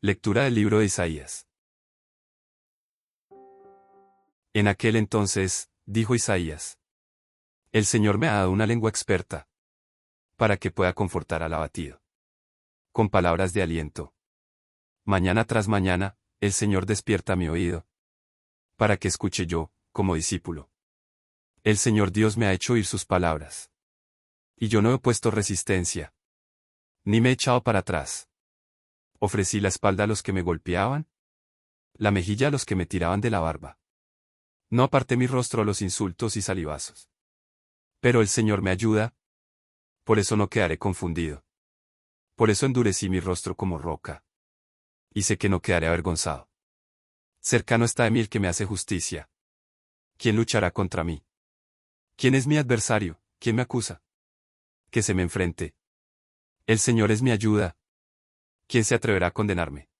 Lectura del libro de Isaías. En aquel entonces, dijo Isaías: El Señor me ha dado una lengua experta, para que pueda confortar al abatido. Con palabras de aliento. Mañana tras mañana, el Señor despierta mi oído, para que escuche yo, como discípulo. El Señor Dios me ha hecho oír sus palabras. Y yo no he opuesto resistencia, ni me he echado para atrás. Ofrecí la espalda a los que me golpeaban, la mejilla a los que me tiraban de la barba. No aparté mi rostro a los insultos y salivazos. Pero el Señor me ayuda, por eso no quedaré confundido. Por eso endurecí mi rostro como roca. Y sé que no quedaré avergonzado. Cercano está de mí el que me hace justicia. ¿Quién luchará contra mí? ¿Quién es mi adversario? ¿Quién me acusa? Que se me enfrente. El Señor es mi ayuda. ¿Quién se atreverá a condenarme?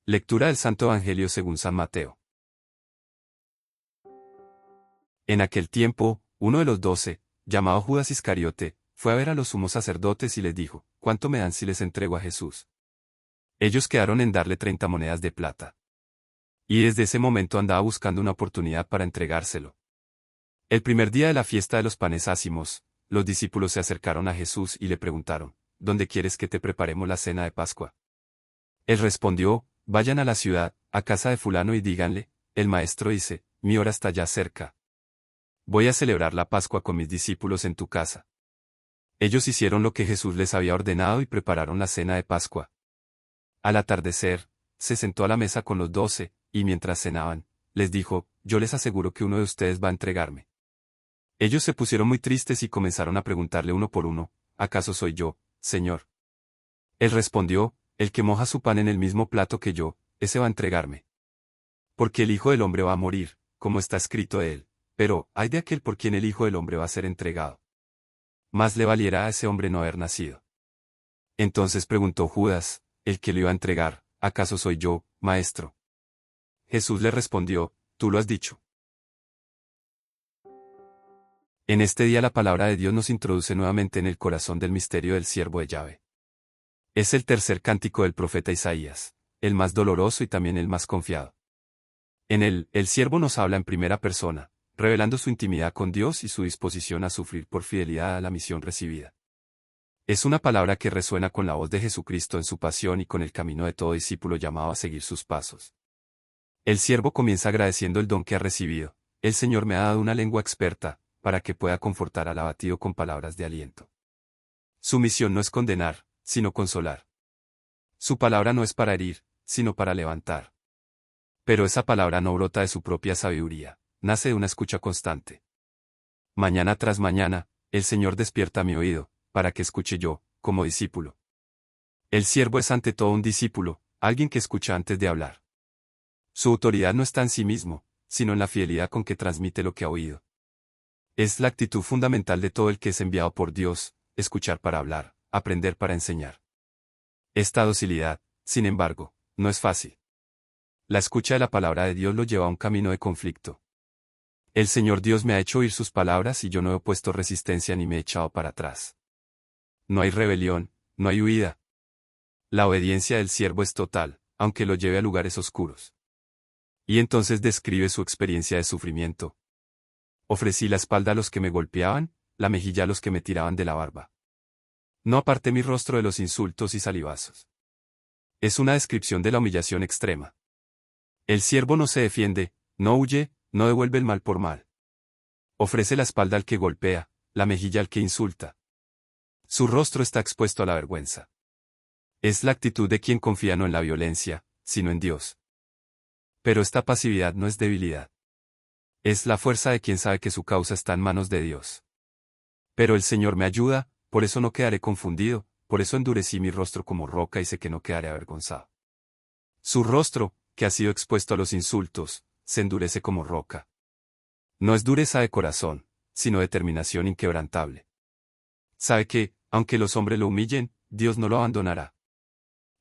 Lectura del Santo Evangelio según San Mateo. En aquel tiempo, uno de los 12, llamado Judas Iscariote, fue a ver a los sumos sacerdotes y les dijo: ¿Cuánto me dan si les entrego a Jesús? Ellos quedaron en darle 30 monedas de plata. Y desde ese momento andaba buscando una oportunidad para entregárselo. El primer día de la fiesta de los panes ácimos, los discípulos se acercaron a Jesús y le preguntaron: ¿Dónde quieres que te preparemos la cena de Pascua? Él respondió: Vayan a la ciudad, a casa de fulano y díganle: el maestro dice, mi hora está ya cerca. Voy a celebrar la Pascua con mis discípulos en tu casa. Ellos hicieron lo que Jesús les había ordenado y prepararon la cena de Pascua. Al atardecer, se sentó a la mesa con los 12, y mientras cenaban, les dijo: Yo les aseguro que uno de ustedes va a entregarme. Ellos se pusieron muy tristes y comenzaron a preguntarle uno por uno: ¿Acaso soy yo, Señor? Él respondió: El que moja su pan en el mismo plato que yo, ese va a entregarme. Porque el Hijo del Hombre va a morir, como está escrito de él, pero ay de aquel por quien el Hijo del Hombre va a ser entregado. Más le valiera a ese hombre no haber nacido. Entonces preguntó Judas, el que lo iba a entregar: ¿Acaso soy yo, maestro? Jesús le respondió: Tú lo has dicho. En este día la palabra de Dios nos introduce nuevamente en el corazón del misterio del siervo de Yahvé. Es el tercer cántico del profeta Isaías, el más doloroso y también el más confiado. En él, el siervo nos habla en primera persona, revelando su intimidad con Dios y su disposición a sufrir por fidelidad a la misión recibida. Es una palabra que resuena con la voz de Jesucristo en su pasión y con el camino de todo discípulo llamado a seguir sus pasos. El siervo comienza agradeciendo el don que ha recibido: El Señor me ha dado una lengua experta, para que pueda confortar al abatido con palabras de aliento. Su misión no es condenar, sino consolar. Su palabra no es para herir, sino para levantar. Pero esa palabra no brota de su propia sabiduría, nace de una escucha constante. Mañana tras mañana, el Señor despierta mi oído, para que escuche yo, como discípulo. El siervo es ante todo un discípulo, alguien que escucha antes de hablar. Su autoridad no está en sí mismo, sino en la fidelidad con que transmite lo que ha oído. Es la actitud fundamental de todo el que es enviado por Dios: escuchar para hablar, aprender para enseñar. Esta docilidad, sin embargo, no es fácil. La escucha de la palabra de Dios lo lleva a un camino de conflicto. El Señor Dios me ha hecho oír sus palabras y yo no he opuesto resistencia ni me he echado para atrás. No hay rebelión, no hay huida. La obediencia del siervo es total, aunque lo lleve a lugares oscuros. Y entonces describe su experiencia de sufrimiento. Ofrecí la espalda a los que me golpeaban, la mejilla a los que me tiraban de la barba. No aparté mi rostro de los insultos y salivazos. Es una descripción de la humillación extrema. El siervo no se defiende, no huye, no devuelve el mal por mal. Ofrece la espalda al que golpea, la mejilla al que insulta. Su rostro está expuesto a la vergüenza. Es la actitud de quien confía no en la violencia, sino en Dios. Pero esta pasividad no es debilidad. Es la fuerza de quien sabe que su causa está en manos de Dios. Pero el Señor me ayuda, por eso no quedaré confundido, por eso endurecí mi rostro como roca y sé que no quedaré avergonzado. Su rostro, que ha sido expuesto a los insultos, se endurece como roca. No es dureza de corazón, sino determinación inquebrantable. Sabe que, aunque los hombres lo humillen, Dios no lo abandonará.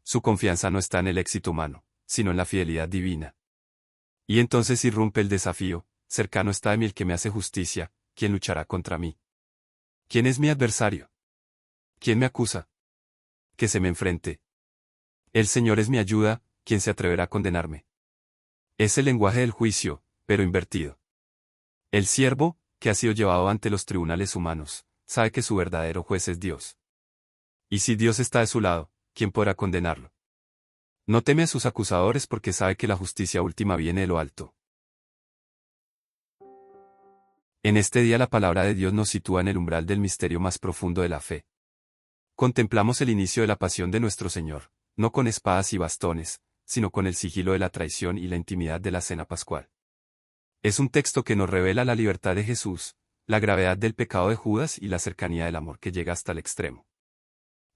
Su confianza no está en el éxito humano, sino en la fidelidad divina. Y entonces irrumpe el desafío: cercano está de mí el que me hace justicia, ¿quién luchará contra mí? ¿Quién es mi adversario? ¿Quién me acusa? que se me enfrente. El Señor es mi ayuda, ¿quién se atreverá a condenarme? Es el lenguaje del juicio, pero invertido. El siervo, que ha sido llevado ante los tribunales humanos, sabe que su verdadero juez es Dios. Y si Dios está de su lado, ¿quién podrá condenarlo? No teme a sus acusadores porque sabe que la justicia última viene de lo alto. En este día la palabra de Dios nos sitúa en el umbral del misterio más profundo de la fe. Contemplamos el inicio de la pasión de nuestro Señor, no con espadas y bastones, sino con el sigilo de la traición y la intimidad de la cena pascual. Es un texto que nos revela la libertad de Jesús, la gravedad del pecado de Judas y la cercanía del amor que llega hasta el extremo.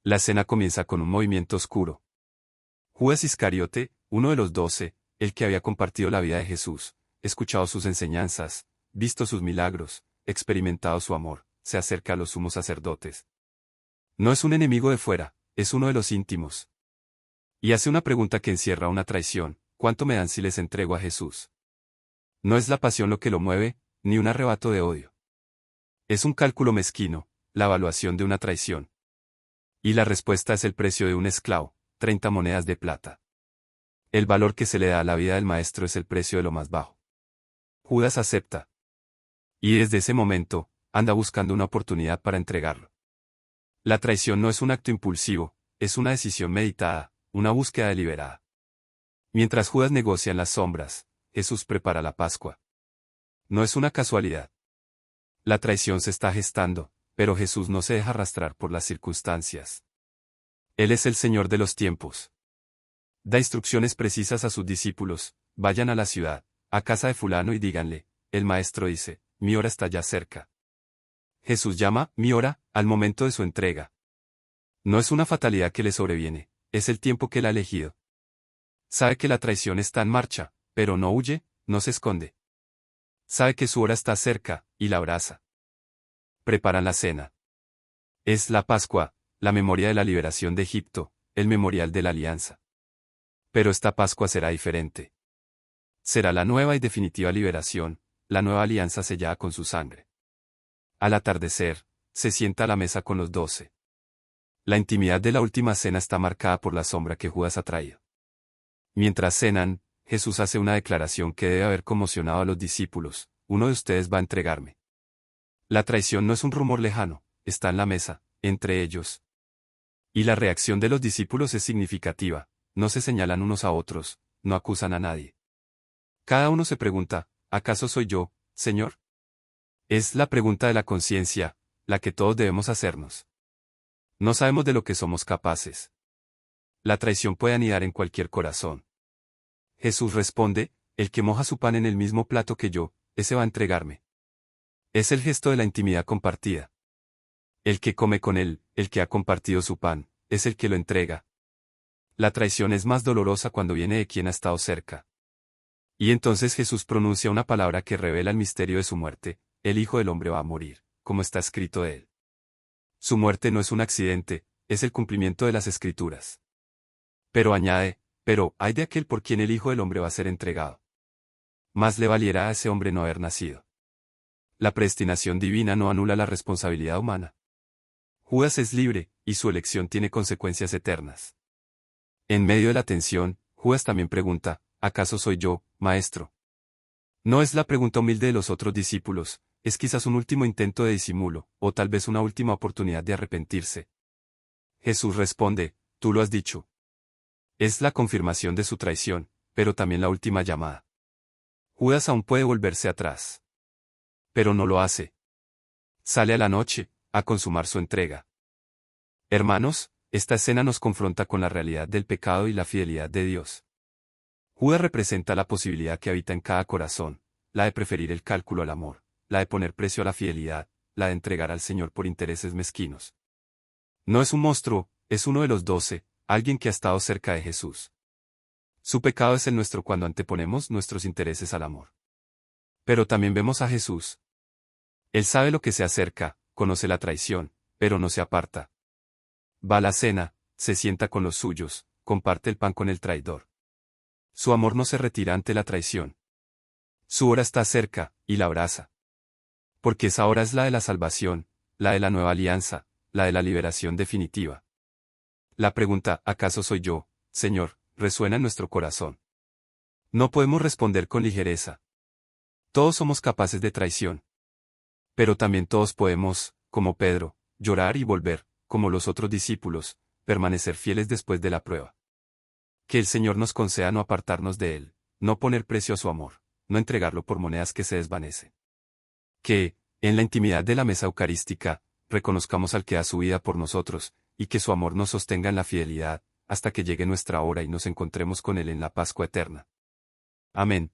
La escena comienza con un movimiento oscuro. Judas Iscariote, uno de los 12, el que había compartido la vida de Jesús, escuchado sus enseñanzas, visto sus milagros, experimentado su amor, se acerca a los sumos sacerdotes. No es un enemigo de fuera, es uno de los íntimos. Y hace una pregunta que encierra una traición: ¿cuánto me dan si les entrego a Jesús? No es la pasión lo que lo mueve, ni un arrebato de odio. Es un cálculo mezquino, la evaluación de una traición. Y la respuesta es el precio de un esclavo, 30 monedas de plata. El valor que se le da a la vida del maestro es el precio de lo más bajo. Judas acepta. Y desde ese momento, anda buscando una oportunidad para entregarlo. La traición no es un acto impulsivo, es una decisión meditada, una búsqueda deliberada. Mientras Judas negocia en las sombras, Jesús prepara la Pascua. No es una casualidad. La traición se está gestando, pero Jesús no se deja arrastrar por las circunstancias. Él es el Señor de los tiempos. Da instrucciones precisas a sus discípulos: vayan a la ciudad, a casa de fulano y díganle, el maestro dice, mi hora está ya cerca. Jesús llama mi hora al momento de su entrega. No es una fatalidad que le sobreviene, es el tiempo que él ha elegido. Sabe que la traición está en marcha, pero no huye, no se esconde. Sabe que su hora está cerca, y la abraza. Preparan la cena. Es la Pascua, la memoria de la liberación de Egipto, el memorial de la alianza. Pero esta Pascua será diferente. Será la nueva y definitiva liberación, la nueva alianza sellada con su sangre. Al atardecer, se sienta a la mesa con los 12. La intimidad de la última cena está marcada por la sombra que Judas ha traído. Mientras cenan, Jesús hace una declaración que debe haber conmocionado a los discípulos: uno de ustedes va a entregarme. La traición no es un rumor lejano, está en la mesa, entre ellos. Y la reacción de los discípulos es significativa, no se señalan unos a otros, no acusan a nadie. Cada uno se pregunta: ¿acaso soy yo, Señor? Es la pregunta de la conciencia, la que todos debemos hacernos. No sabemos de lo que somos capaces. La traición puede anidar en cualquier corazón. Jesús responde: el que moja su pan en el mismo plato que yo, ese va a entregarme. Es el gesto de la intimidad compartida. El que come con él, el que ha compartido su pan, es el que lo entrega. La traición es más dolorosa cuando viene de quien ha estado cerca. Y entonces Jesús pronuncia una palabra que revela el misterio de su muerte: el Hijo del Hombre va a morir, como está escrito de él. Su muerte no es un accidente, es el cumplimiento de las Escrituras. Pero añade: pero hay de aquel por quien el Hijo del Hombre va a ser entregado. Más le valiera a ese hombre no haber nacido. La predestinación divina no anula la responsabilidad humana. Judas es libre, y su elección tiene consecuencias eternas. En medio de la tensión, Judas también pregunta: ¿acaso soy yo, maestro? No es la pregunta humilde de los otros discípulos, es quizás un último intento de disimulo, o tal vez una última oportunidad de arrepentirse. Jesús responde: tú lo has dicho. Es la confirmación de su traición, pero también la última llamada. Judas aún puede volverse atrás. Pero no lo hace. Sale a la noche, a consumar su entrega. Hermanos, esta escena nos confronta con la realidad del pecado y la fidelidad de Dios. Judas representa la posibilidad que habita en cada corazón, la de preferir el cálculo al amor, la de poner precio a la fidelidad, la de entregar al Señor por intereses mezquinos. No es un monstruo, es uno de los 12, alguien que ha estado cerca de Jesús. Su pecado es el nuestro cuando anteponemos nuestros intereses al amor. Pero también vemos a Jesús. Él sabe lo que se acerca, conoce la traición, pero no se aparta. Va a la cena, se sienta con los suyos, comparte el pan con el traidor. Su amor no se retira ante la traición. Su hora está cerca, y la abraza. Porque esa hora es la de la salvación, la de la nueva alianza, la de la liberación definitiva. La pregunta, ¿acaso soy yo, Señor?, resuena en nuestro corazón. No podemos responder con ligereza. Todos somos capaces de traición. Pero también todos podemos, como Pedro, llorar y volver, como los otros discípulos, permanecer fieles después de la prueba. Que el Señor nos conceda no apartarnos de Él, no poner precio a su amor, no entregarlo por monedas que se desvanecen. Que, en la intimidad de la mesa eucarística, reconozcamos al que da su vida por nosotros, y que su amor nos sostenga en la fidelidad, hasta que llegue nuestra hora y nos encontremos con Él en la Pascua eterna. Amén.